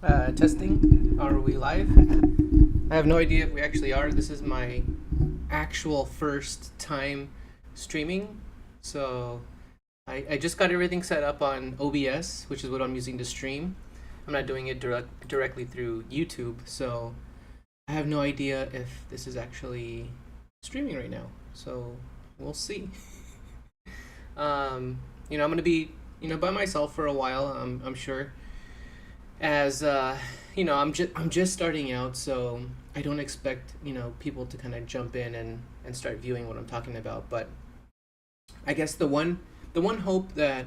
Testing. Are we live? I have no idea if we actually are. This is my actual first time streaming. So I just got everything set up on OBS, which is what I'm using to stream. I'm not doing it directly through YouTube. So I have no idea if this is actually streaming right now. So we'll see. I'm going to be, by myself for a while, I'm sure. As I'm just starting out, so I don't expect people to kind of jump in and start viewing what I'm talking about. But I guess the one hope that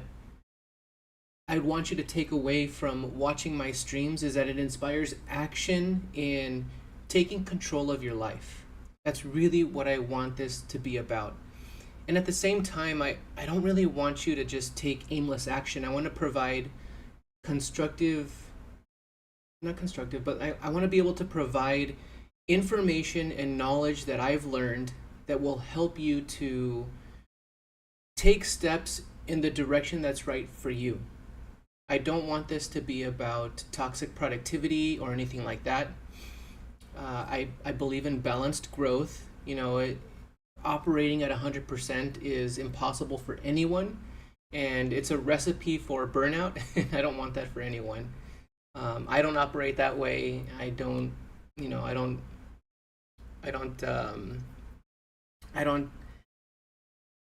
I'd want you to take away from watching my streams is that it inspires action in taking control of your life. That's really what I want this to be about. And at the same time, I don't really want you to just take aimless action. I want to provide constructive, not constructive, but I want to be able to provide information and knowledge that I've learned that will help you to take steps in the direction that's right for you. I don't want this to be about toxic productivity or anything like that. I believe in balanced growth. Operating at 100% is impossible for anyone, and it's a recipe for burnout. I don't want that for anyone. I don't operate that way. I don't, you know, I don't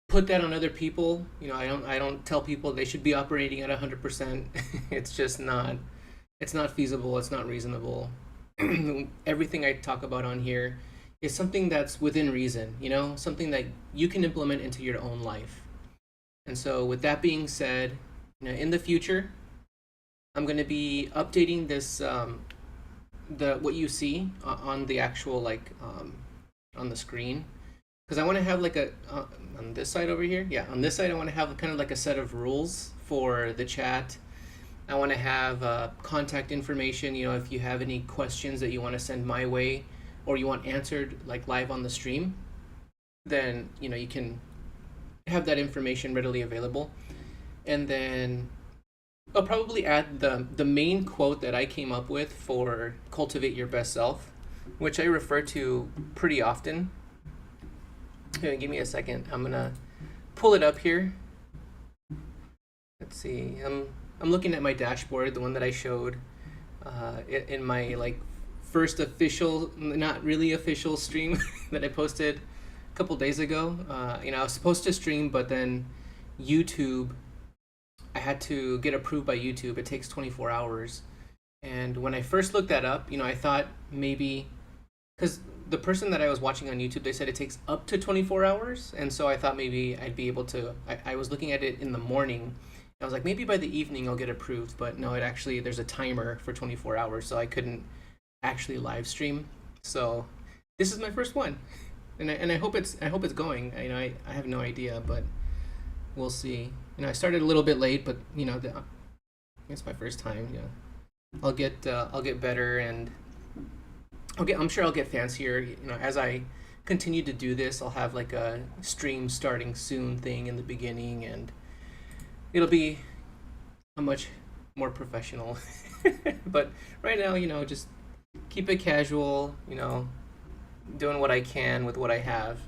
put that on other people. I don't tell people they should be operating at 100%. It's just not, it's not feasible. It's not reasonable. Everything I talk about on here is something that's within reason, something that you can implement into your own life. And so with that being said, in the future, I'm going to be updating this, the what you see on the actual, on the screen, because I want to have on this side over here, yeah, on this side I want to have kind of like a set of rules for the chat. I want to have contact information, if you have any questions that you want to send my way or you want answered live on the stream, then you can have that information readily available. And then I'll probably add the main quote that I came up with for Cultivate Your Best Self, which I refer to pretty often. Here, give me a second. I'm gonna pull it up here. Let's see. I'm looking at my dashboard, the one that I showed in my first official, not really official stream that I posted a couple days ago. I was supposed to stream, but then YouTube, I had to get approved by YouTube. It takes 24 hours. And when I first looked that up, I thought maybe, because the person that I was watching on YouTube, they said it takes up to 24 hours. And so I thought maybe I'd be able to, I was looking at it in the morning. I was like, maybe by the evening I'll get approved. But no, there's a timer for 24 hours. So I couldn't actually live stream. So this is my first one. And I hope it's going. I have no idea, but we'll see. I started a little bit late, but it's my first time. Yeah, I'll get better, and I'm sure I'll get fancier. As I continue to do this, I'll have a stream starting soon thing in the beginning, and it'll be a much more professional. But right now, just keep it casual. Doing what I can with what I have.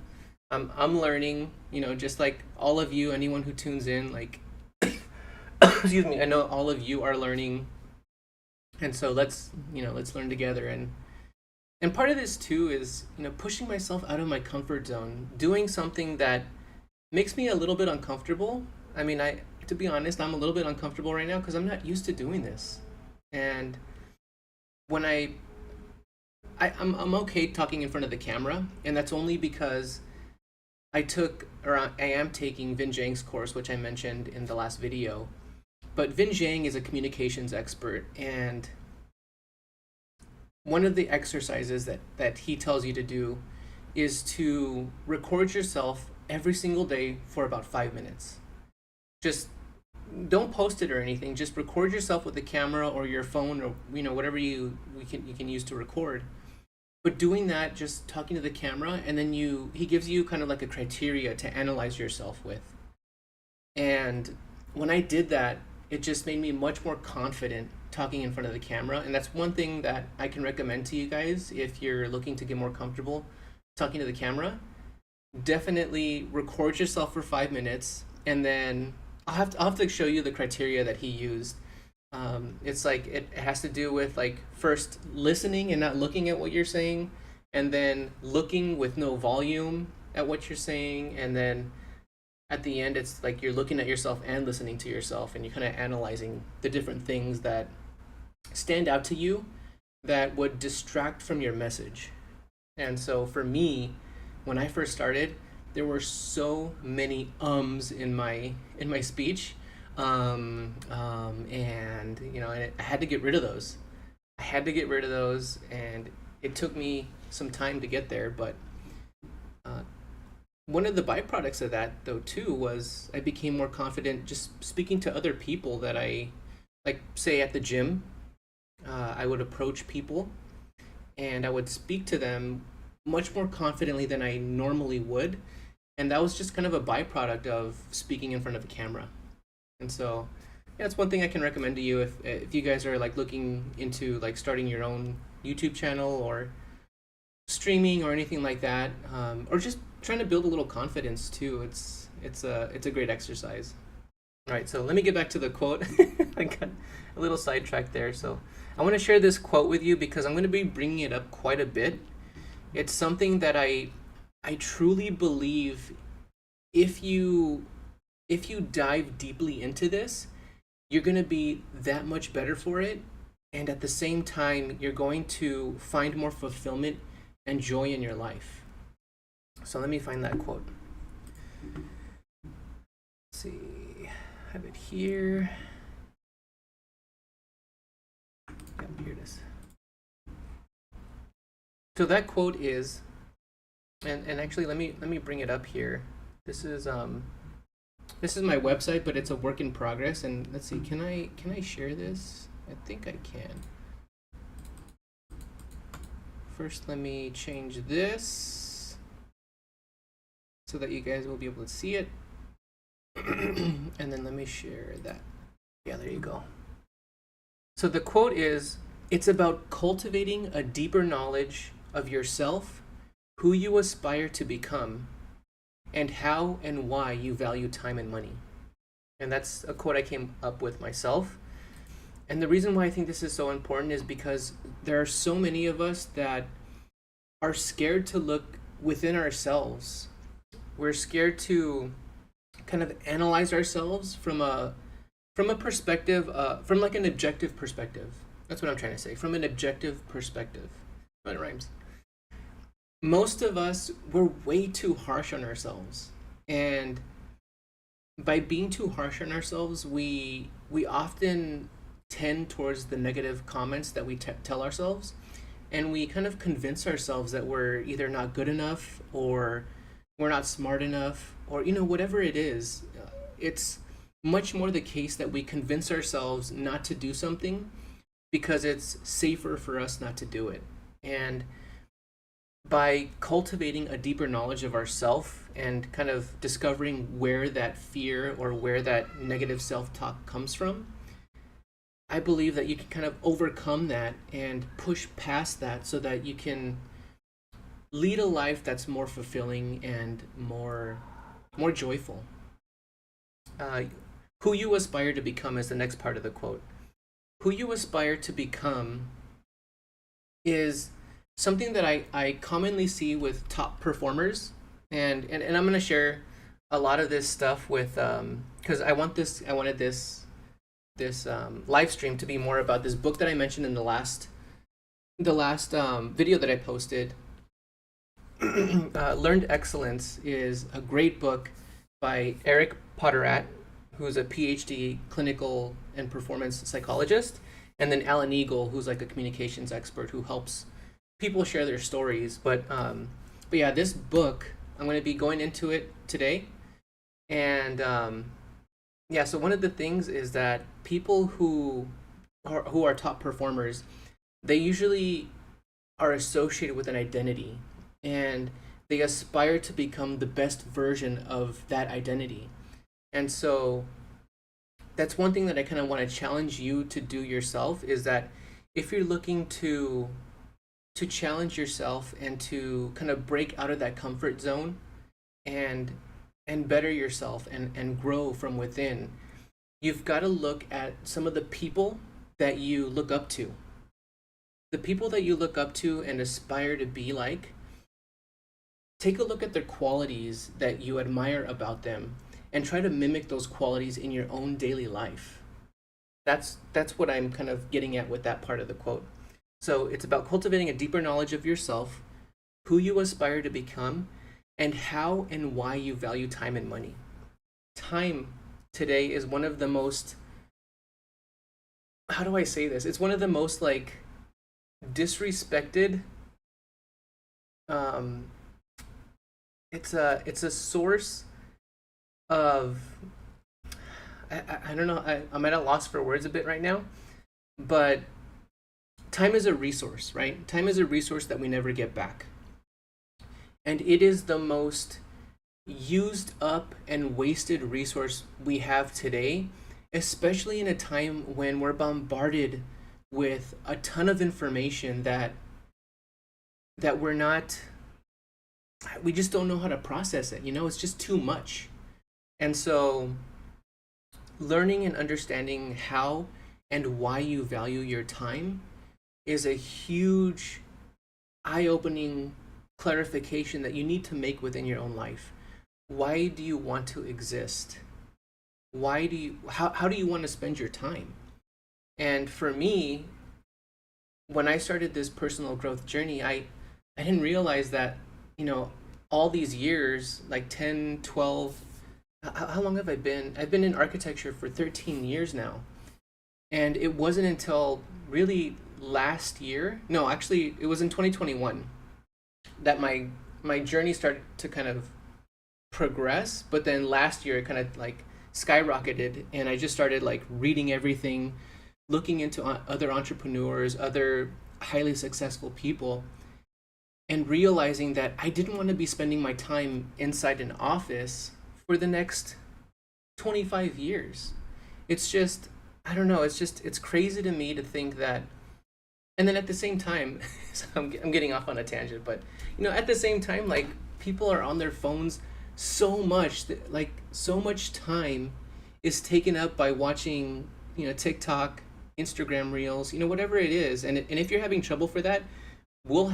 I'm learning, just like all of you, anyone who tunes in, excuse me, I know all of you are learning. And so let's learn together. And part of this too is, pushing myself out of my comfort zone, doing something that makes me a little bit uncomfortable. To be honest, I'm a little bit uncomfortable right now because I'm not used to doing this. And when I'm okay talking in front of the camera, and that's only because I am taking Vin Zhang's course, which I mentioned in the last video. But Vin Zhang is a communications expert, and one of the exercises that he tells you to do is to record yourself every single day for about 5 minutes. Just don't post it or anything. Just record yourself with the camera or your phone, or whatever you can use to record. But doing that, just talking to the camera, and then he gives you kind of like a criteria to analyze yourself with. And when I did that, it just made me much more confident talking in front of the camera. And that's one thing that I can recommend to you guys if you're looking to get more comfortable talking to the camera. Definitely record yourself for 5 minutes, and then I'll have to show you the criteria that he used. It's like it has to do with like first listening and not looking at what you're saying, and then looking with no volume at what you're saying, and then at the end it's like you're looking at yourself and listening to yourself, and you're kind of analyzing the different things that stand out to you that would distract from your message. And so for me, when I first started, there were so many ums in my speech, and I had to get rid of those. I had to get rid of those, and it took me some time to get there. But uh, one of the byproducts of that, though, too, was I became more confident just speaking to other people that I like. Say at the gym, I would approach people and I would speak to them much more confidently than I normally would, and that was just kind of a byproduct of speaking in front of a camera. And so, yeah, it's one thing I can recommend to you if you guys are like looking into like starting your own YouTube channel or streaming or anything like that, or just trying to build a little confidence too. It's a great exercise. All right, so let me get back to the quote. I got a little sidetracked there. So I want to share this quote with you because I'm going to be bringing it up quite a bit. It's something that I truly believe if you dive deeply into this, you're going to be that much better for it, and at the same time you're going to find more fulfillment and joy in your life. So let me find that quote. Let's see. I have it here. Yep, here it is. So that quote is, and actually let me bring it up here. This is my website, but it's a work in progress. And let's see, can I share this? I think I can. First, let me change this so that you guys will be able to see it. And then let me share that. Yeah, there you go. So the quote is, it's about cultivating a deeper knowledge of yourself, who you aspire to become, and how and why you value time and money. And that's a quote I came up with myself. And the reason why I think this is so important is because there are so many of us that are scared to look within ourselves. We're scared to kind of analyze ourselves from a perspective, from like an objective perspective. That's what I'm trying to say. From an objective perspective. But it rhymes. Most of us, we're way too harsh on ourselves. And by being too harsh on ourselves, we often tend towards the negative comments that we tell ourselves. And we kind of convince ourselves that we're either not good enough or we're not smart enough, or whatever it is. It's much more the case that we convince ourselves not to do something because it's safer for us not to do it. And by cultivating a deeper knowledge of ourself and kind of discovering where that fear or where that negative self-talk comes from, I believe that you can kind of overcome that and push past that so that you can lead a life that's more fulfilling and more joyful. Who you aspire to become is the next part of the quote. Who you aspire to become is something that I commonly see with top performers, and I'm going to share a lot of this stuff with because I wanted this live stream to be more about this book that I mentioned in the last video that I posted. Learned Excellence is a great book by Eric Potterat, who's a PhD clinical and performance psychologist, and then Alan Eagle, who's like a communications expert who helps people share their stories. But yeah, this book, I'm going to be going into it today. And yeah, so one of the things is that people who are top performers, they usually are associated with an identity, and they aspire to become the best version of that identity. And so that's one thing that I kind of want to challenge you to do yourself, is that if you're looking to challenge yourself and to kind of break out of that comfort zone and better yourself and grow from within, you've got to look at some of the people that you look up to. The people that you look up to and aspire to be like, take a look at their qualities that you admire about them and try to mimic those qualities in your own daily life. That's what I'm kind of getting at with that part of the quote. So it's about cultivating a deeper knowledge of yourself, who you aspire to become, and how and why you value time and money. Time today is one of the most, how do I say this? It's one of the most like disrespected. Um, it's a source of, I don't know, I'm at a loss for words a bit right now, but time is a resource, right? Time is a resource that we never get back. And it is the most used up and wasted resource we have today, especially in a time when we're bombarded with a ton of information that we just don't know how to process it. It's just too much. And so learning and understanding how and why you value your time is a huge eye-opening clarification that you need to make within your own life. Why do you want to exist? How do you want to spend your time? And for me, when I started this personal growth journey, I didn't realize that, all these years, like 10, 12, how long have I been? I've been in architecture for 13 years now. And it wasn't until really last year, no, actually, it was in 2021 that my journey started to kind of progress. But then last year, it kind of like skyrocketed, and I just started like reading everything, looking into other entrepreneurs, other highly successful people, and realizing that I didn't want to be spending my time inside an office for the next 25 years. It's just, I don't know, it's crazy to me to think that. And then at the same time, so I'm getting off on a tangent, but at the same time, like, people are on their phones so much that, like, so much time is taken up by watching, TikTok, Instagram reels, whatever it is. And if you're having trouble for that, we'll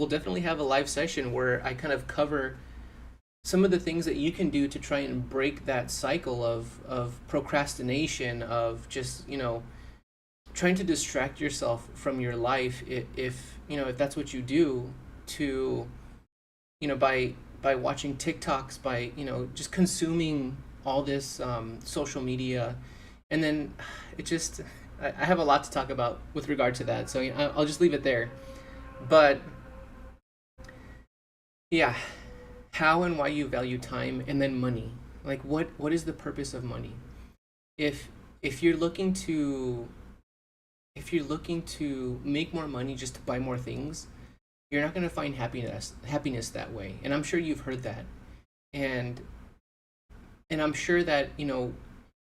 definitely have a live session where I kind of cover some of the things that you can do to try and break that cycle of procrastination, of just, trying to distract yourself from your life, if that's what you do, to, by watching TikToks, by, just consuming all this social media. And then it just, I have a lot to talk about with regard to that, so I'll just leave it there. But yeah, how and why you value time, and then money. Like, what is the purpose of money? If if you're looking to if you're looking to make more money just to buy more things, you're not going to find happiness that way. And I'm sure you've heard that. And I'm sure that,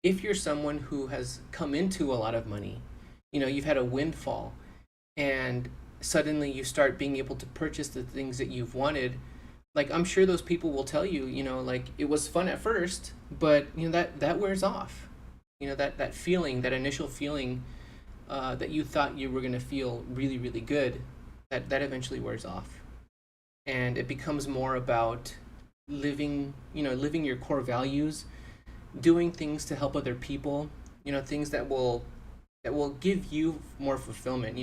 if you're someone who has come into a lot of money, you've had a windfall, and suddenly you start being able to purchase the things that you've wanted. Like, I'm sure those people will tell you, like, it was fun at first, but that wears off. That feeling, that initial feeling, that you thought you were going to feel really, really good, that eventually wears off. And it becomes more about living your core values, doing things to help other people, things that will give you more fulfillment,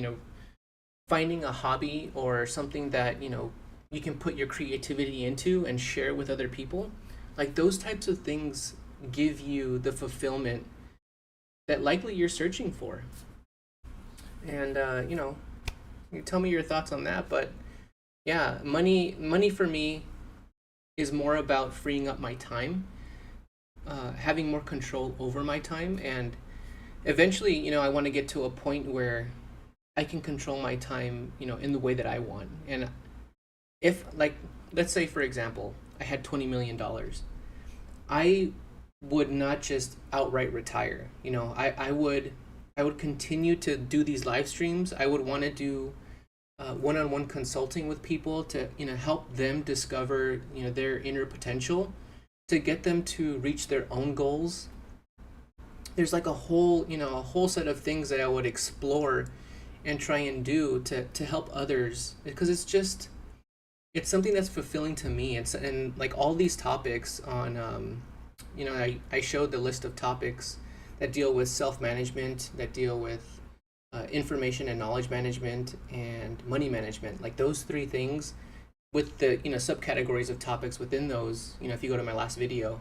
finding a hobby or something that, you can put your creativity into and share with other people. Like, those types of things give you the fulfillment that likely you're searching for. And you tell me your thoughts on that. But yeah, money for me is more about freeing up my time, having more control over my time, and eventually, I want to get to a point where I can control my time, in the way that I want. And if, like, let's say, for example, I had $20 million, I would not just outright retire. I would continue to do these live streams. I would want to do one-on-one consulting with people to help them discover their inner potential, to get them to reach their own goals. There's like a whole set of things that I would explore and try and do to help others, because it's something that's fulfilling to me. And like all these topics on I showed the list of topics that deal with self-management, that deal with information and knowledge management, and money management. Like those three things, with the subcategories of topics within those. If you go to my last video,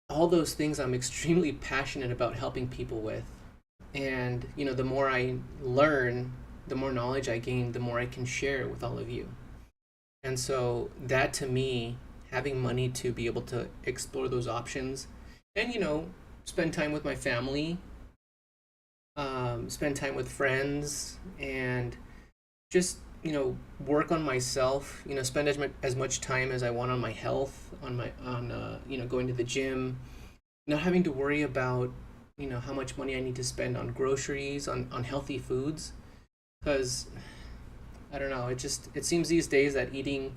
all those things I'm extremely passionate about helping people with. And the more I learn, the more knowledge I gain, the more I can share with all of you. And so that, to me, having money to be able to explore those options, and spend time with my family, spend time with friends, and just work on myself. Spend as much time as I want on my health, on going to the gym, not having to worry about how much money I need to spend on groceries, on healthy foods, because I don't know, it seems these days that eating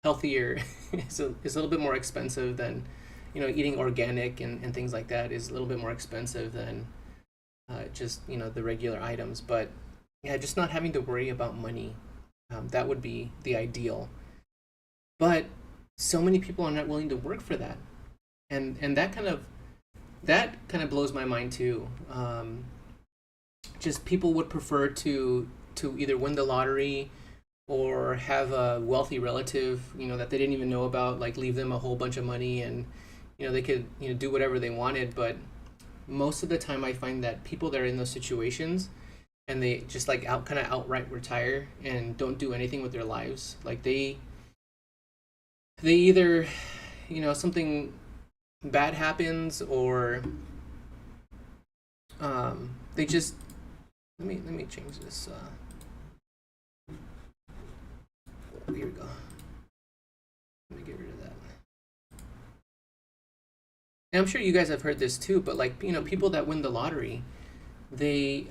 healthier is a little bit more expensive than eating organic, and things like that is a little bit more expensive than just the regular items. But yeah, just not having to worry about money, that would be the ideal. But so many people are not willing to work for that, and that kind of blows my mind too. Just people would prefer to either win the lottery or have a wealthy relative that they didn't even know about, like leave them a whole bunch of money, and they could do whatever they wanted. But most of the time I find that people that are in those situations, and they just like outright retire and don't do anything with their lives, like they either something bad happens, or they just let me change this. Here we go. Let me get rid of that. And I'm sure you guys have heard this too, but like people that win the lottery, they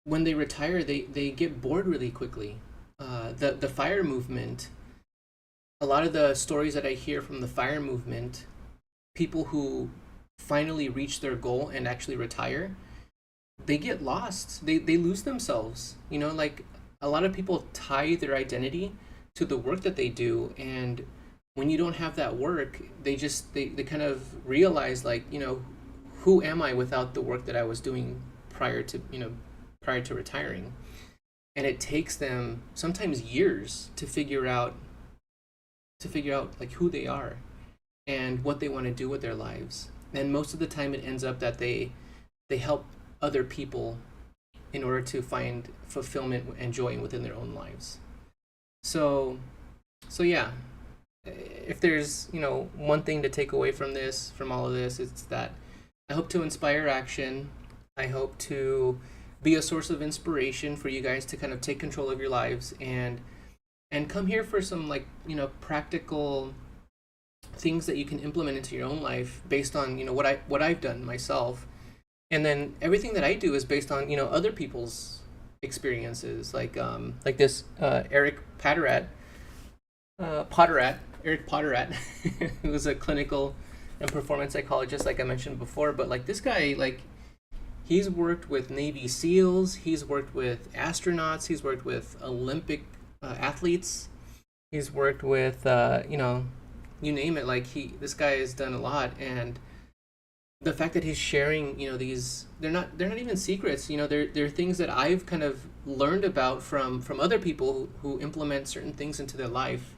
when they retire, they get bored really quickly. The fire movement, a lot of the stories that I hear from the fire movement, people who finally reach their goal and actually retire, they get lost. They lose themselves. Like a lot of people tie their identity to the work that they do, and when you don't have that work, they kind of realize, like, who am I without the work that I was doing prior to retiring? And it takes them sometimes years to figure out like who they are and what they want to do with their lives. And most of the time it ends up that they help other people in order to find fulfillment and joy within their own lives. So yeah, if there's one thing to take away from all of this, it's that I hope to inspire action. I hope to be a source of inspiration for you guys to kind of take control of your lives, and come here for some, like, practical things that you can implement into your own life based on what I've done myself. And then everything that I do is based on other people's experiences, like this Eric Potterat, who was a clinical and performance psychologist, like I mentioned before. But like this guy, like, he's worked with Navy SEALs, he's worked with astronauts, he's worked with Olympic athletes, he's worked with you name it. Like this guy has done a lot. And the fact that he's sharing these, they're not even secrets. They're things that I've kind of learned about from other people who implement certain things into their life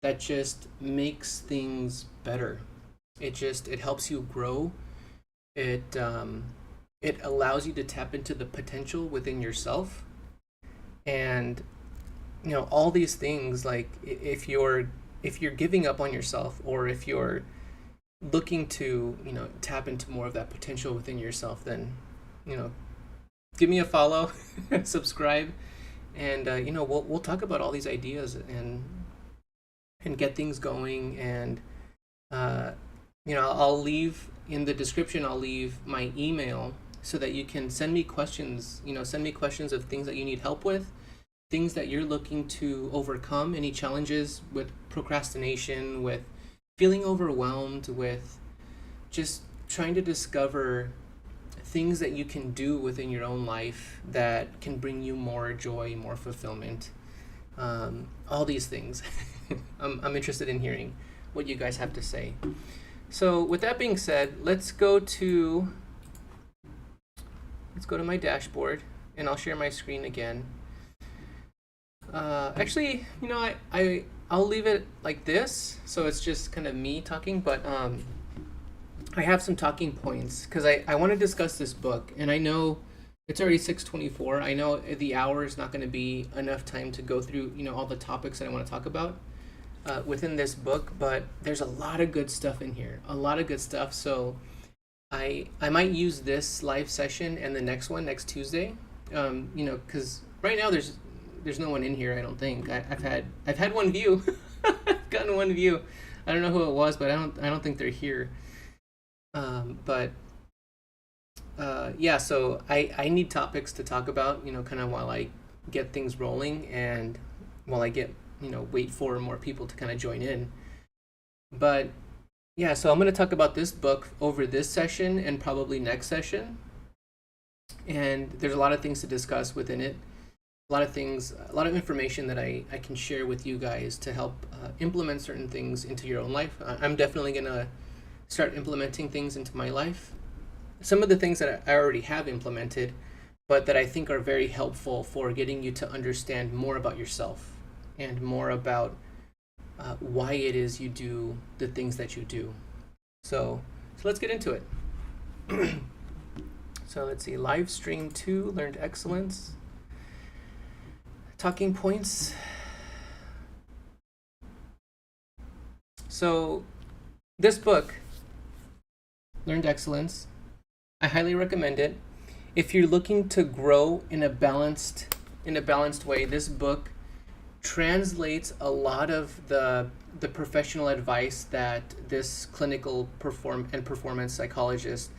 that just makes things better. It helps you grow. It allows you to tap into the potential within yourself. And all these things, like if you're giving up on yourself, or if you're looking to tap into more of that potential within yourself, then give me a follow, subscribe, and we'll talk about all these ideas, and get things going, and I'll leave in the description, I'll leave my email so that you can send me questions, send me questions of things that you need help with, things that you're looking to overcome, any challenges with procrastination, with feeling overwhelmed, with just trying to discover things that you can do within your own life that can bring you more joy, more fulfillment, all these things. I'm interested in hearing what you guys have to say. So with that being said, let's go to my dashboard, and I'll share my screen again. Actually, I'll leave it like this, so it's just kind of me talking, but I have some talking points because I want to discuss this book, and I know it's already 6:24. I know the hour is not going to be enough time to go through all the topics that I want to talk about within this book, but there's a lot of good stuff in here, a lot of good stuff. So I might use this live session and the next one next Tuesday, because right now there's no one in here. I don't think I've had one view. I've gotten one view. I don't know who it was, but I don't think they're here. Yeah, so I need topics to talk about, kind of while I get things rolling and while I get, wait for more people to kind of join in. But yeah, so I'm going to talk about this book over this session and probably next session. And there's a lot of things to discuss within it. A lot of information that I can share with you guys to help implement certain things into your own life. I'm definitely going to start implementing things into my life. Some of the things that I already have implemented, but that I think are very helpful for getting you to understand more about yourself and more about why it is you do the things that you do. So let's get into it. So let's see, live stream 2, learned excellence. Talking points. So this book, Learned Excellence, I highly recommend it. If you're looking to grow in a balanced way, this book translates a lot of the professional advice that this clinical performance psychologist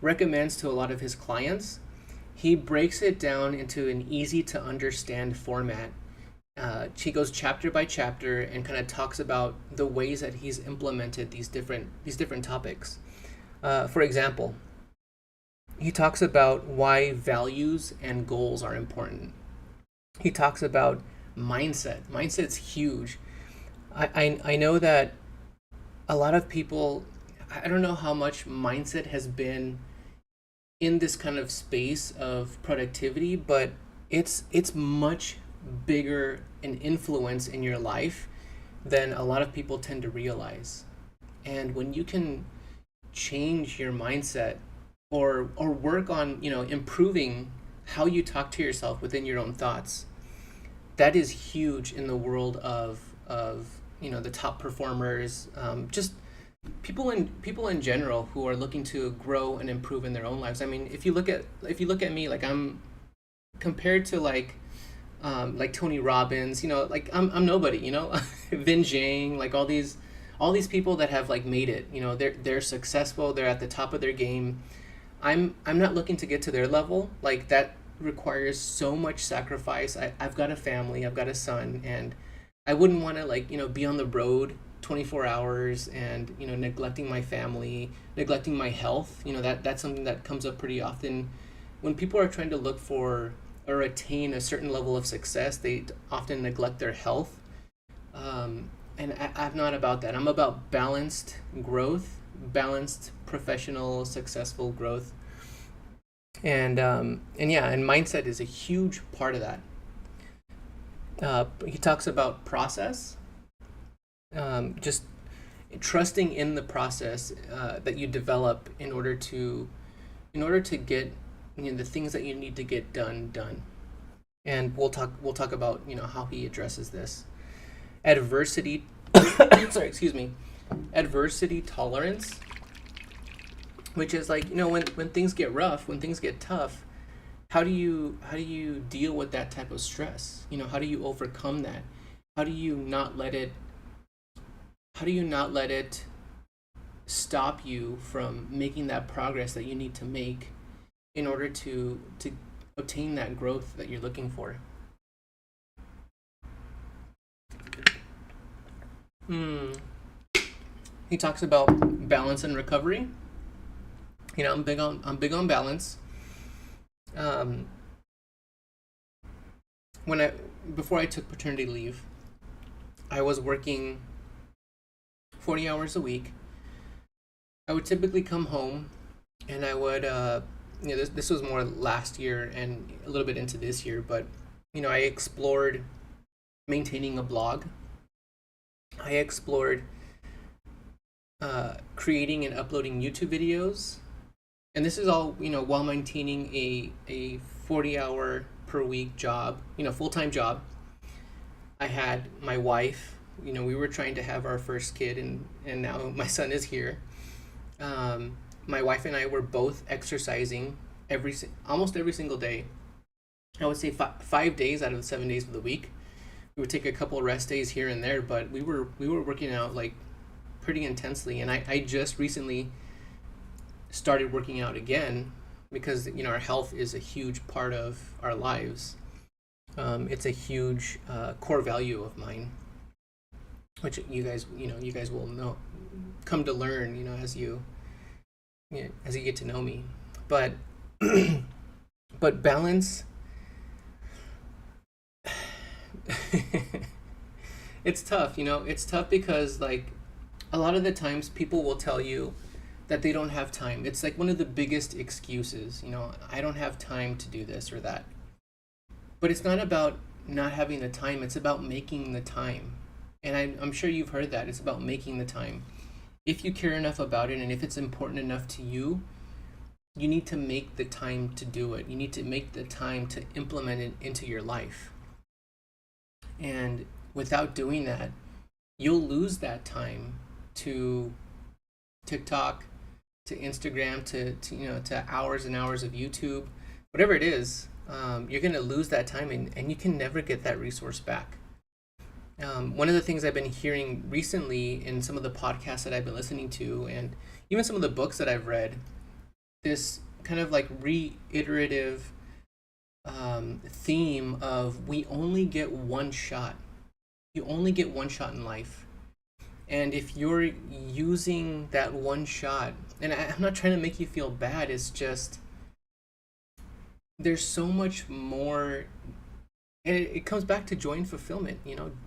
recommends to a lot of his clients. He breaks it down into an easy to understand format. He goes chapter by chapter and kind of talks about the ways that he's implemented these different topics. For example, he talks about why values and goals are important. He talks about mindset. Mindset's huge. I know that a lot of people, I don't know how much mindset has been in this kind of space of productivity, but it's much bigger an influence in your life than a lot of people tend to realize. And when you can change your mindset or work on improving how you talk to yourself within your own thoughts, that is huge in the world of the top performers, just people in general who are looking to grow and improve in their own lives. I mean, if you look at me, like I'm compared to like Tony Robbins, like I'm nobody, Vin Jiang, like all these people that have like made it, they're successful, they're at the top of their game. I'm not looking to get to their level. Like that requires so much sacrifice. I've got a family, I've got a son, and I wouldn't want to be on the road 24 hours and neglecting my family, neglecting my health. That's something that comes up pretty often when people are trying to look for or attain a certain level of success. They often neglect their health, and I'm not about that. I'm about balanced growth, balanced professional successful growth, and mindset is a huge part of that. He talks about process, just trusting in the process that you develop in order to get the things that you need to get done. And we'll talk about how he addresses this. Adversity adversity tolerance, which is like when things get rough, when things get tough, how do you deal with that type of stress? How do you overcome that? How do you not let it stop you from making that progress that you need to make in order to obtain that growth that you're looking for. Hmm. He talks about balance and recovery. I'm big on balance. Um, when I Before I took paternity leave, I was working 40 hours a week. I would typically come home, and I would this was more last year and a little bit into this year, but I explored maintaining a blog. I explored creating and uploading YouTube videos, and this is all while maintaining a 40-hour per week job, full-time job. I had my wife. We were trying to have our first kid, and now my son is here. My wife and I were both exercising almost every single day. I would say 5 days out of the 7 days of the week. We would take a couple of rest days here and there, but we were working out like pretty intensely. And I just recently started working out again because our health is a huge part of our lives. It's a huge core value of mine, which you guys will know, come to learn, as you get to know me. But but balance, it's tough. It's tough because like a lot of the times people will tell you that they don't have time. It's like one of the biggest excuses. I don't have time to do this or that. But it's not about not having the time. It's about making the time. And I'm sure you've heard that. It's about making the time. If you care enough about it and if it's important enough to you, you need to make the time to do it. You need to make the time to implement it into your life. And without doing that, you'll lose that time to TikTok, to Instagram, to hours and hours of YouTube, whatever it is. You're going to lose that time, and you can never get that resource back. One of the things I've been hearing recently in some of the podcasts that I've been listening to, and even some of the books that I've read, this kind of like reiterative theme of we only get one shot. You only get one shot in life. And if you're using that one shot, and I'm not trying to make you feel bad, it's just there's so much more. And it comes back to joy and fulfillment.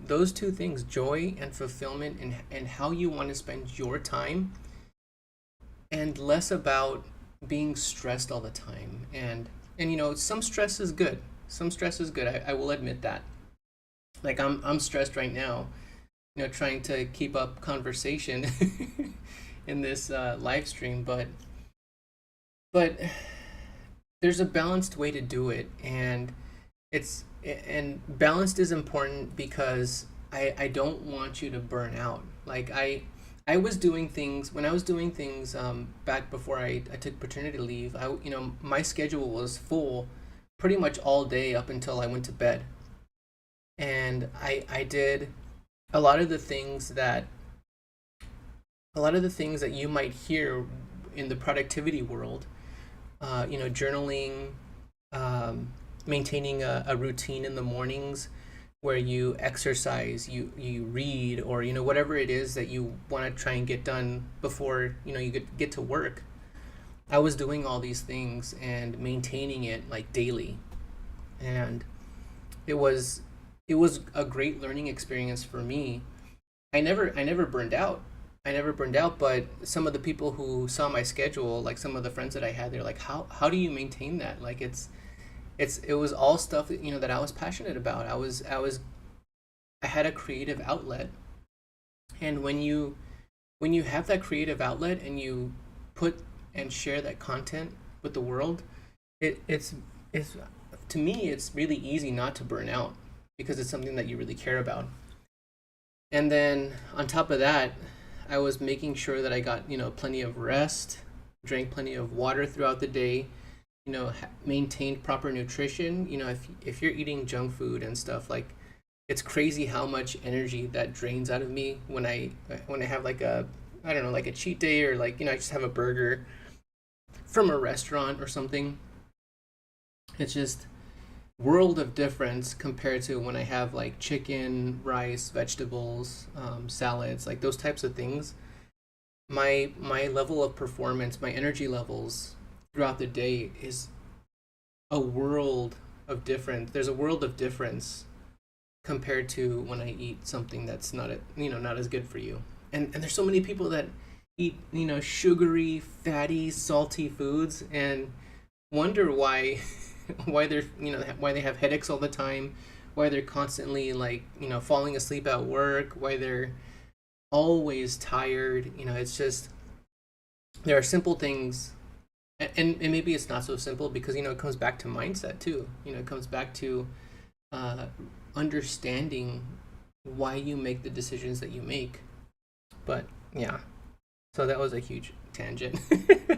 Those two things, joy and fulfillment, and how you want to spend your time, and less about being stressed all the time. And some stress is good. Some stress is good. I will admit that. Like I'm stressed right now, trying to keep up conversation in this live stream, but there's a balanced way to do it, and balanced is important because I don't want you to burn out. Like I was doing things when I was doing things back before I took paternity leave. My schedule was full pretty much all day up until I went to bed, and I did a lot of the things that you might hear in the productivity world. Journaling, maintaining a routine in the mornings where you exercise, you read, or whatever it is that you want to try and get done before you get to work. I was doing all these things and maintaining it like daily, and it was a great learning experience for me. I never burned out. But some of the people who saw my schedule, like some of the friends that I had, they're like, how do you maintain that? Like it was all stuff that I was passionate about. I had a creative outlet, and when you have that creative outlet and you put and share that content with the world, it's to me it's really easy not to burn out because it's something that you really care about. And then on top of that, I was making sure that I got plenty of rest, drank plenty of water throughout the day, maintained proper nutrition. If you're eating junk food and stuff, like it's crazy how much energy that drains out of me when I have like a I don't know, like a cheat day, or like, I just have a burger from a restaurant or something. It's just world of difference compared to when I have like chicken, rice, vegetables, salads, like those types of things. My level of performance, my energy levels throughout the day is a world of difference. There's a world of difference compared to when I eat something that's not not as good for you. And there's so many people that eat sugary, fatty, salty foods and wonder why why they're why they have headaches all the time, why they're constantly like falling asleep at work, why they're always tired. It's just there are simple things, and maybe it's not so simple because it comes back to mindset too. It comes back to understanding why you make the decisions that you make. But yeah, so that was a huge tangent.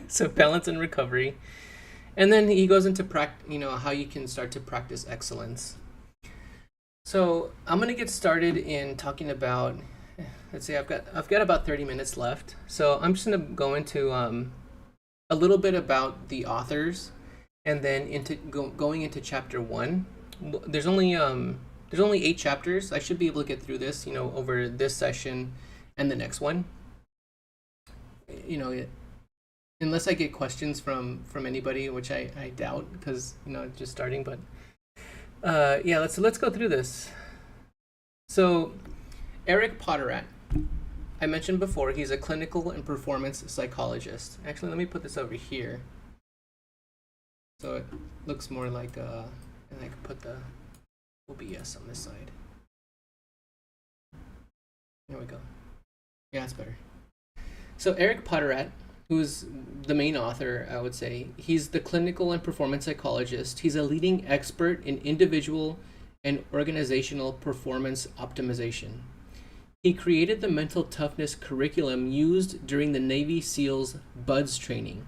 So balance and recovery, and then he goes into how you can start to practice excellence. So I'm gonna get started in talking about. Let's see, I've got about 30 minutes left. So I'm just gonna go into a little bit about the authors, and then into going into chapter 1. There's only 8 chapters. I should be able to get through this, over this session and the next one. Unless I get questions from anybody, which I doubt, because just starting. But yeah, let's go through this. So Eric Potterat, I mentioned before, he's a clinical and performance psychologist. Actually, let me put this over here so it looks more like and I can put the OBS on this side. There we go. Yeah, it's better. So Eric Potterat, who's the main author, I would say, he's the clinical and performance psychologist. He's a leading expert in individual and organizational performance optimization. He created the mental toughness curriculum used during the Navy SEALs BUDS training.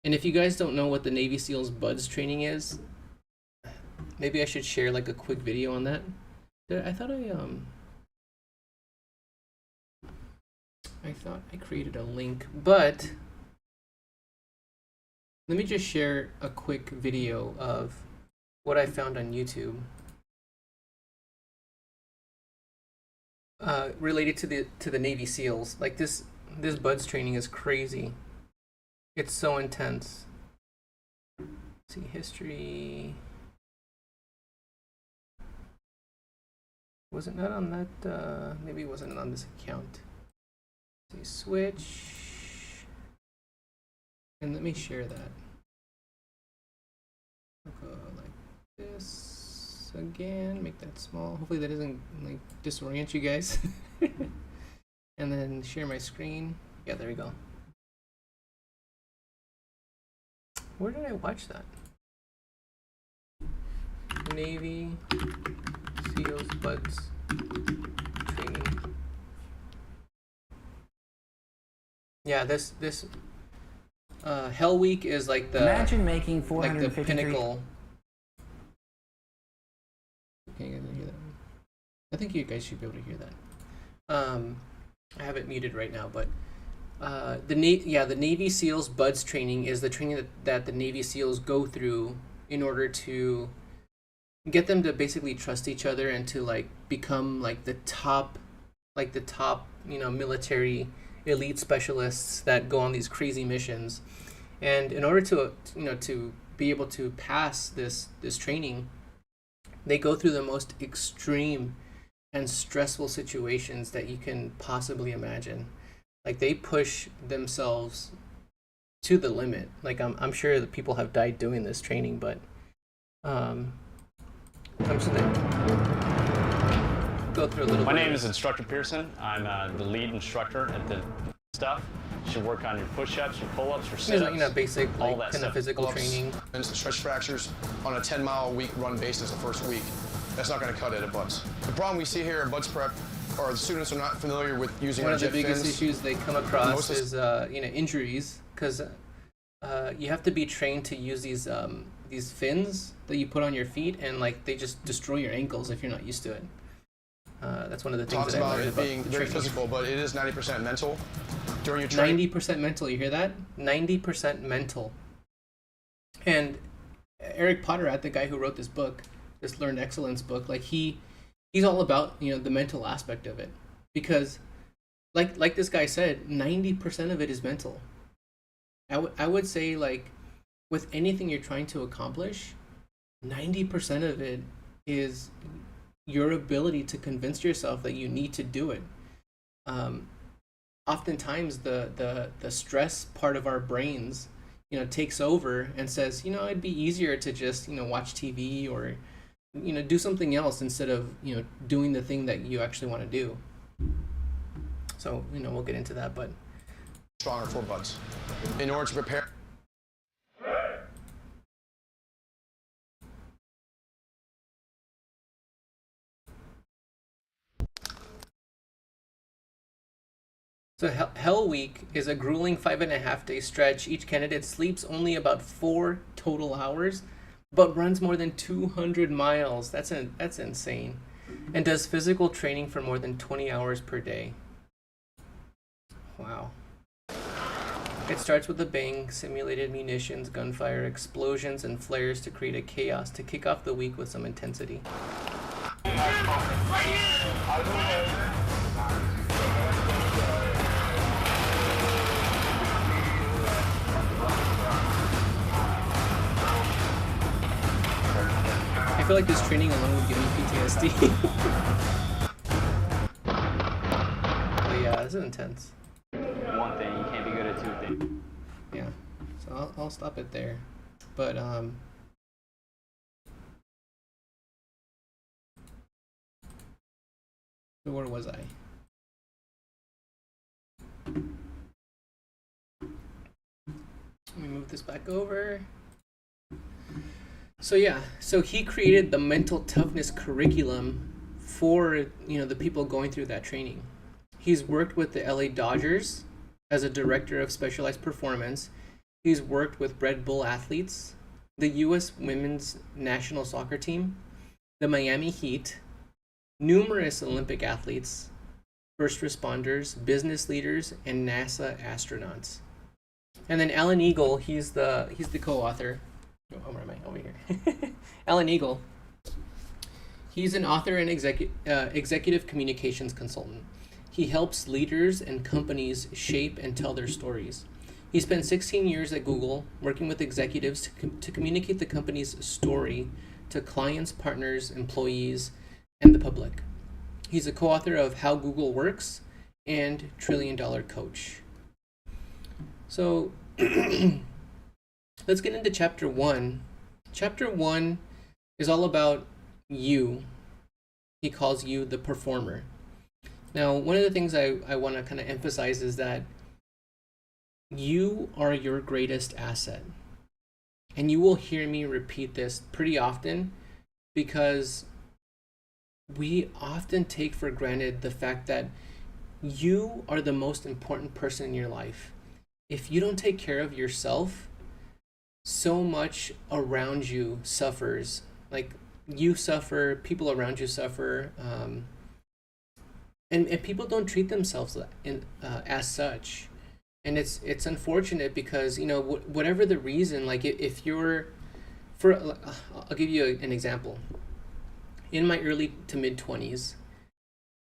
And if you guys don't know what the Navy SEALs BUDS training is, maybe I should share like a quick video on that. I thought I created a link, but let me just share a quick video of what I found on YouTube. Related to the Navy SEALs. Like this BUDS training is crazy. It's so intense. Let's see, history. Was it not on that? Maybe it wasn't on this account. Let's see, switch. And let me share that. I'll go like this. Again, make that small. Hopefully that doesn't like disorient you guys. And then share my screen. Yeah, there we go. Where did I watch that? Navy SEALs BUDS training. Yeah, this Hell Week is like the imagine making 453 like the pinnacle. Can you guys hear that? I think you guys should be able to hear that. I have it muted right now, but the Navy SEALs BUDS training is the training that the Navy SEALs go through in order to get them to basically trust each other and to like become like the top military elite specialists that go on these crazy missions. And in order to to be able to pass this training, they go through the most extreme and stressful situations that you can possibly imagine. Like they push themselves to the limit. Like I'm sure that people have died doing this training, but I'm just gonna go through a little bit. My name is Instructor Pearson. I'm the lead instructor at the stuff. You should work on your push-ups, your pull-ups, your sit-ups, basic all like that kind of stuff. physical training. And stretch fractures on a 10-mile-a-week run basis the first week. That's not going to cut it at BUDS. The problem we see here at BUDS Prep are the students are not familiar with using One our of the jet biggest fins. issues they come across is injuries, because you have to be trained to use these fins that you put on your feet, and like they just destroy your ankles if you're not used to it. That's one of the things Talks that I about learned it about being the very training. physical, but it is 90% mental. during your training. 90% mental. You hear that? 90% mental. And Eric Potterat, the guy who wrote this book, this Learned Excellence book, like he's all about, the mental aspect of it, because like this guy said, 90% of it is mental. I would say, like, with anything you're trying to accomplish, 90% of it is your ability to convince yourself that you need to do it. Oftentimes the stress part of our brains, takes over and says, it'd be easier to just, watch TV or, do something else instead of, doing the thing that you actually want to do. So, we'll get into that, but Stronger for buds. In order to prepare. So Hell Week is a grueling 5.5-day stretch. Each candidate sleeps only about 4 total hours, but runs more than 200 miles. That's insane. And does physical training for more than 20 hours per day. Wow. It starts with a bang, simulated munitions, gunfire, explosions, and flares to create a chaos to kick off the week with some intensity. I feel like this training alone would give me PTSD. But yeah, this is intense. One thing, you can't be good at two things. Yeah, so I'll stop it there. But so where was I? Let me move this back over. So yeah, so he created the mental toughness curriculum for, the people going through that training. He's worked with the LA Dodgers as a director of specialized performance. He's worked with Red Bull athletes, the U.S. women's national soccer team, the Miami Heat, numerous Olympic athletes, first responders, business leaders, and NASA astronauts. And then Alan Eagle, he's the co-author. Oh, where am I? Over here. Alan Eagle. He's an author and executive communications consultant. He helps leaders and companies shape and tell their stories. He spent 16 years at Google working with executives to communicate the company's story to clients, partners, employees, and the public. He's a co-author of How Google Works and $1 Trillion Coach. So let's get into chapter 1. Chapter 1 is all about you. He calls you the performer. Now, one of the things I want to kind of emphasize is that you are your greatest asset. And you will hear me repeat this pretty often because we often take for granted the fact that you are the most important person in your life. If you don't take care of yourself, so much around you suffers. Like, you suffer, people around you suffer, and people don't treat themselves as such. And it's unfortunate because, whatever the reason, like if you're, I'll give you an example. In my early to mid 20s,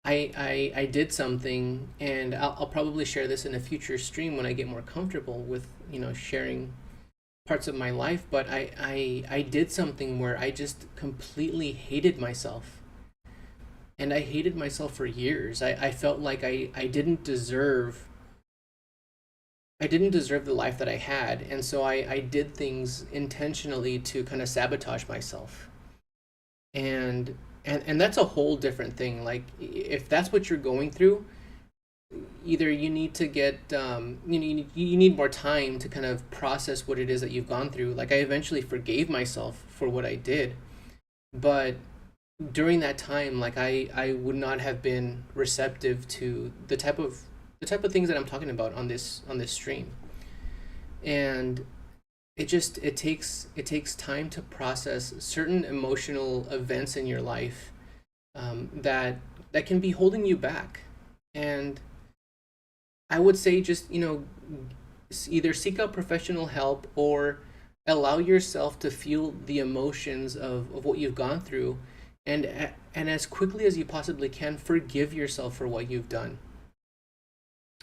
I did something, and I'll probably share this in a future stream when I get more comfortable with, sharing parts of my life, but I did something where I just completely hated myself. And I hated myself for years. I felt like I didn't deserve the life that I had, and so I did things intentionally to kind of sabotage myself. And that's a whole different thing. Like, if that's what you're going through, either you need to get you need more time to kind of process what it is that you've gone through. Like, I eventually forgave myself for what I did, but during that time, like, I would not have been receptive to the type of things that I'm talking about on this stream. And it takes time to process certain emotional events in your life that can be holding you back. And I would say just, either seek out professional help or allow yourself to feel the emotions of what you've gone through, and as quickly as you possibly can, forgive yourself for what you've done,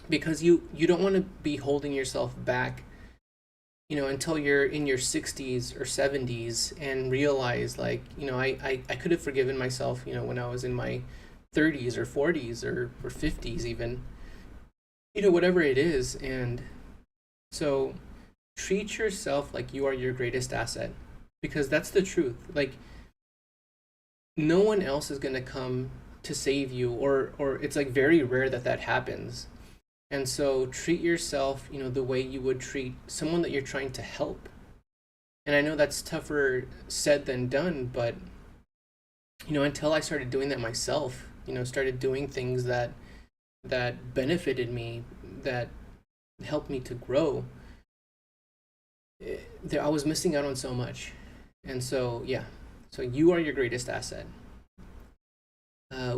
because you don't want to be holding yourself back, until you're in your 60s or 70s and realize, like, I could have forgiven myself, when I was in my 30s or 40s or 50s even, whatever it is. And so treat yourself like you are your greatest asset, because that's the truth. Like, no one else is going to come to save you, or it's like very rare that happens. And so treat yourself, the way you would treat someone that you're trying to help. And I know that's tougher said than done, but until I started doing that myself, started doing things that benefited me, that helped me to grow, I was missing out on so much. And so, yeah, so you are your greatest asset.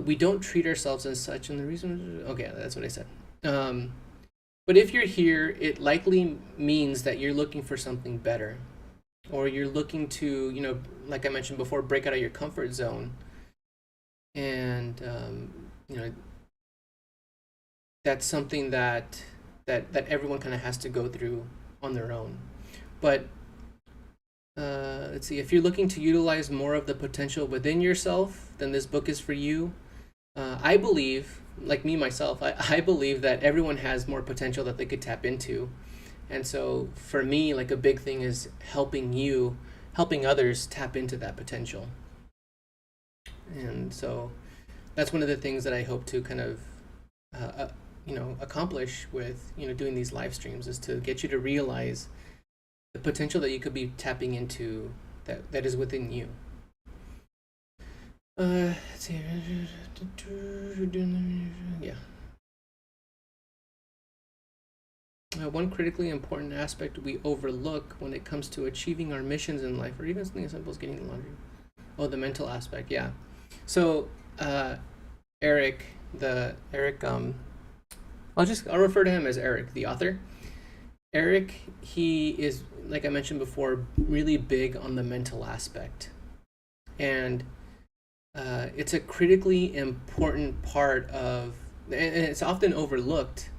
We don't treat ourselves as such, and the reason, okay, that's what I said. But if you're here, it likely means that you're looking for something better, or you're looking to, like I mentioned before, break out of your comfort zone. And, that's something that everyone kind of has to go through on their own. But let's see, if you're looking to utilize more of the potential within yourself, then this book is for you. I believe, like me myself, I believe that everyone has more potential that they could tap into. And so for me, like, a big thing is helping others tap into that potential. And so that's one of the things that I hope to kind of accomplish with doing these live streams, is to get you to realize the potential that you could be tapping into that is within you. Let's see. Yeah. One critically important aspect we overlook when it comes to achieving our missions in life, or even something as simple as getting the laundry. Oh, the mental aspect, yeah. So, Eric, I'll refer to him as Eric, the author. Eric, he is, like I mentioned before, really big on the mental aspect. And it's a critically important part of, and it's often overlooked,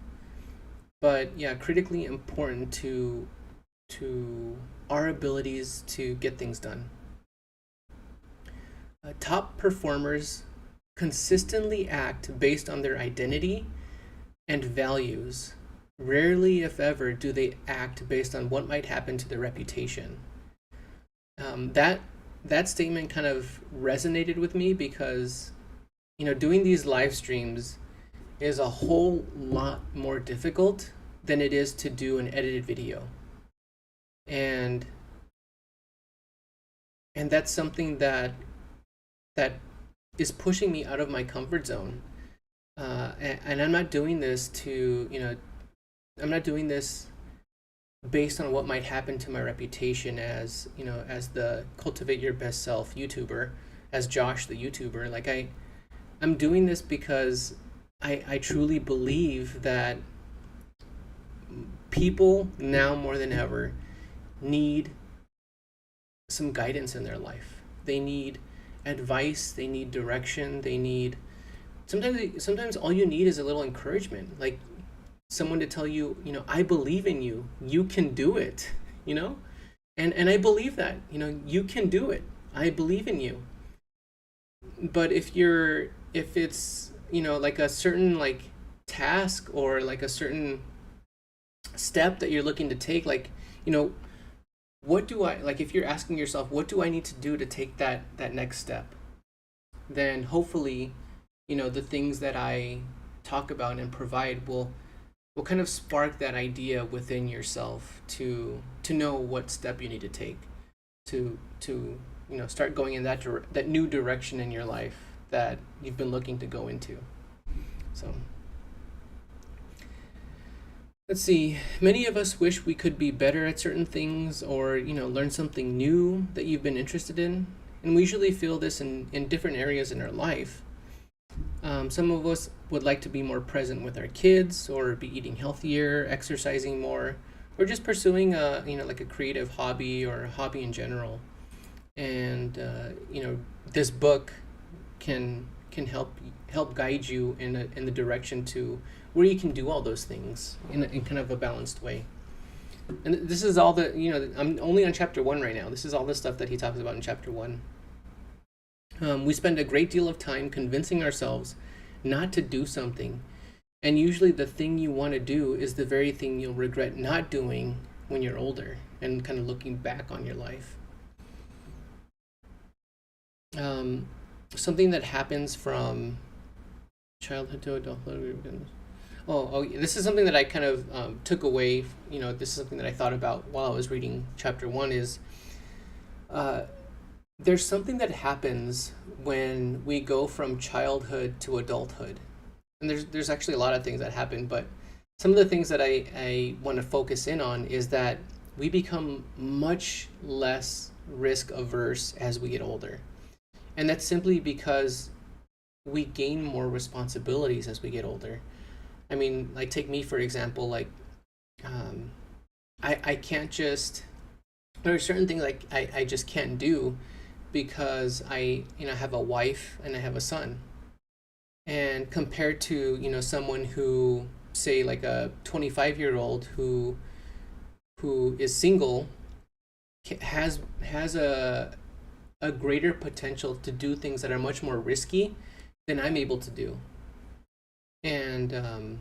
but yeah, critically important to our abilities to get things done. Top performers consistently act based on their identity and values. Rarely, if ever, do they act based on what might happen to their reputation. That statement kind of resonated with me, because doing these live streams is a whole lot more difficult than it is to do an edited video. And that's something that is pushing me out of my comfort zone. And I'm not doing this I'm not doing this based on what might happen to my reputation as the Cultivate Your Best Self YouTuber, as Josh the YouTuber. Like, I'm doing this because I truly believe that people now more than ever need some guidance in their life. They need advice, they need direction, they need sometimes all you need is a little encouragement, like someone to tell you, I believe in you, you can do it, and I believe that, you can do it, I believe in you. But if it's like a certain like task, or like a certain step that you're looking to take, like, what do I, like, if you're asking yourself, what do I need to do to take that next step, then hopefully the things that I talk about and provide will kind of spark that idea within yourself to know what step you need to take to start going in that new direction in your life that you've been looking to go into. So let's see. Many of us wish we could be better at certain things, or learn something new that you've been interested in, and we usually feel this in different areas in our life. Some of us would like to be more present with our kids, or be eating healthier, exercising more, or just pursuing like a creative hobby or a hobby in general. And this book can help guide you in the direction to where you can do all those things in kind of a balanced way. And this is all I'm only on chapter 1 right now. This is all the stuff that he talks about in chapter 1. We spend a great deal of time convincing ourselves not to do something. And usually the thing you want to do is the very thing you'll regret not doing when you're older and kind of looking back on your life. Something that happens from childhood to adulthood. This is something that I kind of took away. This is something that I thought about while I was reading chapter 1 is there's something that happens when we go from childhood to adulthood. And there's actually a lot of things that happen, but some of the things that I want to focus in on is that we become much less risk averse as we get older. And that's simply because we gain more responsibilities as we get older. I mean, like, take me for example. Like, I can't just, there are certain things like I just can't do because I have a wife and I have a son. And compared to someone who, say, like a 25-year-old who is single, has a greater potential to do things that are much more risky than I'm able to do. And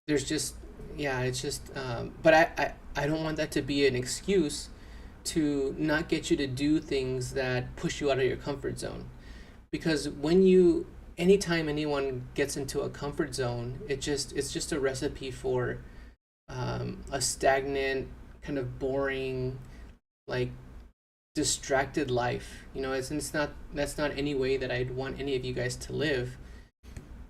there's just, it's just, but I don't want that to be an excuse to not get you to do things that push you out of your comfort zone. Because anytime anyone gets into a comfort zone, it's just a recipe for a stagnant, kind of boring, like, distracted life. That's not any way that I'd want any of you guys to live.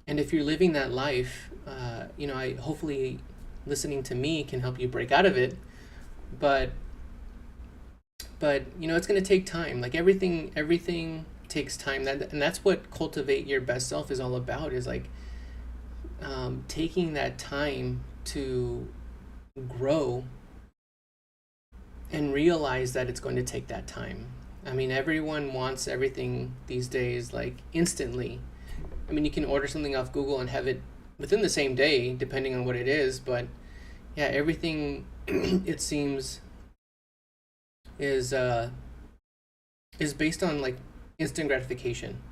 And if you're living that life, I hopefully listening to me can help you break out of it. But it's going to take time. Like, everything takes time. And that's what Cultivate Your Best Self is all about, is like taking that time to grow and realize that it's going to take that time. I mean, everyone wants everything these days, like, instantly. I mean, you can order something off Google and have it within the same day, depending on what it is. But yeah, everything it seems is based on, like, instant gratification,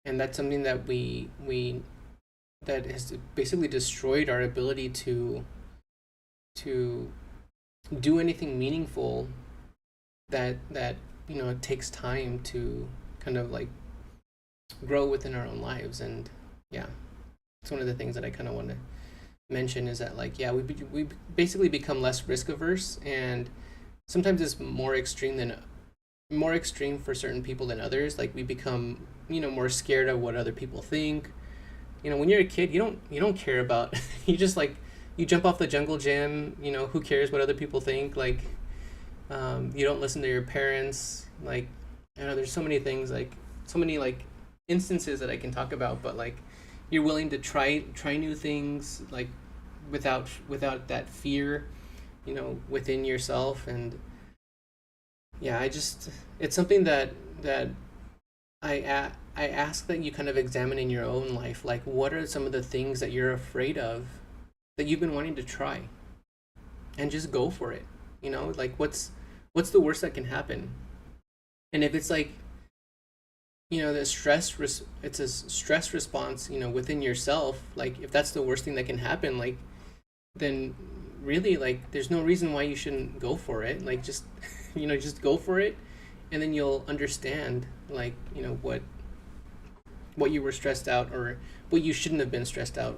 and that's something that that has basically destroyed our ability to do anything meaningful that it takes time to kind of, like, grow within our own lives. And yeah, it's one of the things that I kind of want to mention, is that, like, we basically become less risk averse, and sometimes it's more extreme for certain people than others. Like, we become more scared of what other people think. When you're a kid, you don't care about you just, like, you jump off the jungle gym, who cares what other people think? Like, you don't listen to your parents. Like, I know there's so many things, like, so many, like, instances that I can talk about, but, like, you're willing to try new things, like, without that fear, within yourself. And yeah, it's something that I ask that you kind of examine in your own life. Like, what are some of the things that you're afraid of that you've been wanting to try, and just go for it. Like, what's the worst that can happen? And if it's like, the it's a stress response, within yourself. Like, if that's the worst thing that can happen, like, then really, like, there's no reason why you shouldn't go for it. Like, just just go for it, and then you'll understand, like, what you were stressed out, or what you shouldn't have been stressed out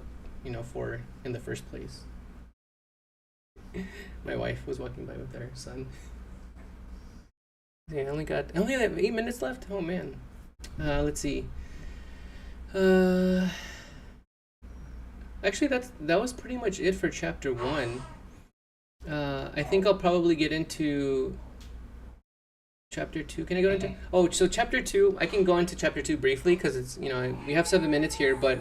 for in the first place. My wife was walking by with her son. Yeah, I only have 8 minutes left. Oh man. Let's see. Actually, that was pretty much it for chapter 1. I think I'll probably get into Chapter 2. Can I go into? Oh, so chapter 2. I can go into chapter 2 briefly because it's we have 7 minutes here, but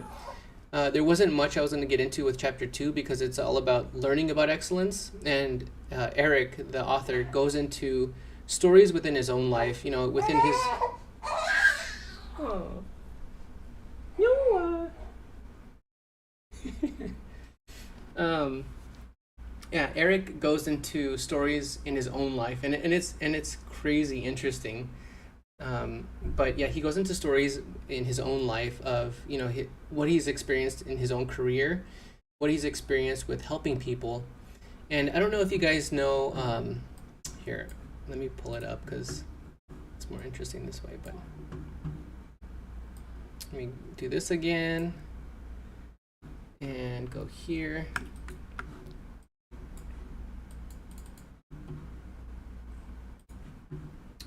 there wasn't much I was going to get into with chapter 2 because it's all about learning about excellence. And Eric, the author, goes into stories within his own life. Within his. Oh. Noah. Yeah, Eric goes into stories in his own life, and it's crazy interesting. But yeah, he goes into stories in his own life of what he's experienced in his own career, what he's experienced with helping people, and I don't know if you guys know. Here, let me pull it up because it's more interesting this way. But let me do this again and go here.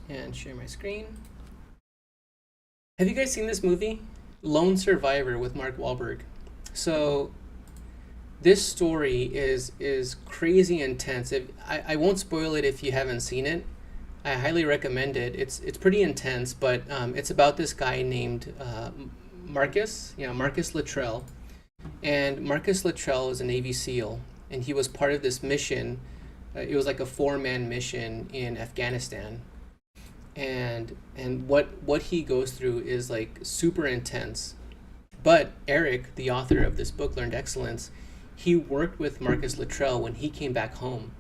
And share my screen. Have you guys seen this movie? Lone Survivor with Mark Wahlberg. So this story is crazy intense. I won't spoil it if you haven't seen it. I highly recommend it. It's pretty intense, but it's about this guy named Marcus Luttrell. And Marcus Luttrell is a Navy SEAL, and he was part of this mission. It was like a 4-man mission in Afghanistan. And what he goes through is like super intense. But Eric, the author of this book, Learned Excellence, he worked with Marcus Luttrell when he came back home,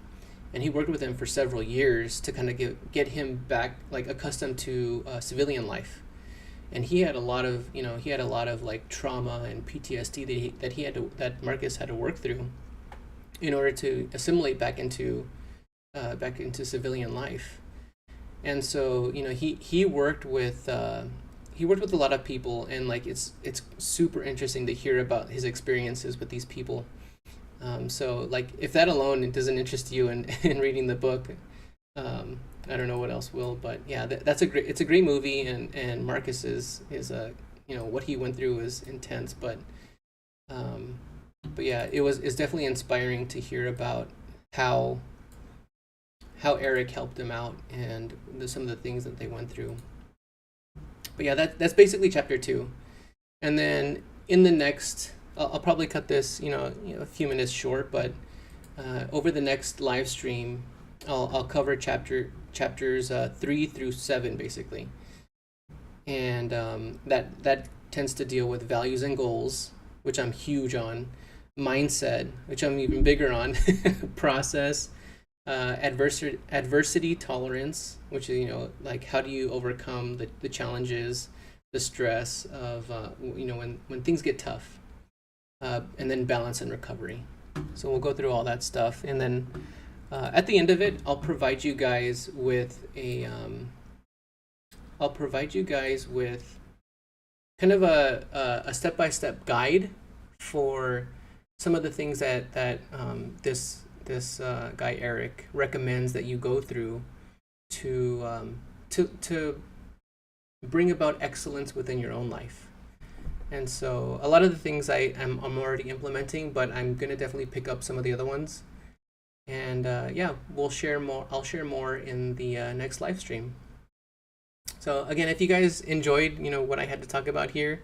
and he worked with him for several years to kind of get him back like accustomed to civilian life. And he had a lot of like trauma and PTSD that Marcus had to work through in order to assimilate back into civilian life. And so he worked with a lot of people, and like it's super interesting to hear about his experiences with these people. So like if that alone doesn't interest you in reading the book, I don't know what else will. But yeah, it's a great movie, and Marcus is what he went through was intense, but yeah, it's definitely inspiring to hear about how Eric helped him out and some of the things that they went through. But yeah, that's basically chapter 2. And then in the next, I'll probably cut this, a few minutes short, but over the next live stream, I'll cover chapters 3 through 7 basically. And that tends to deal with values and goals, which I'm huge on, mindset, which I'm even bigger on, process, adversity tolerance, which is like how do you overcome the challenges, the stress of when things get tough, and then balance and recovery. So we'll go through all that stuff, and then at the end of it, I'll provide you guys with kind of a step-by-step guide for some of the things that this guy Eric recommends that you go through to bring about excellence within your own life. And so a lot of the things I'm already implementing, but I'm gonna definitely pick up some of the other ones. And yeah, I'll share more in the next live stream. So again, if you guys enjoyed what I had to talk about here,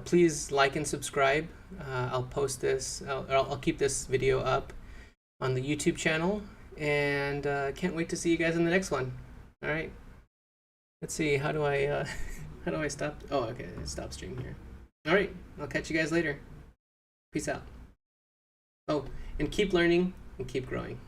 please like and subscribe. I'll post this. I'll keep this video up on the YouTube channel, and can't wait to see you guys in the next one. All right, let's see, how do I stop? Oh, okay, stop stream here. All right, I'll catch you guys later. Peace out. Oh, and keep learning and keep growing.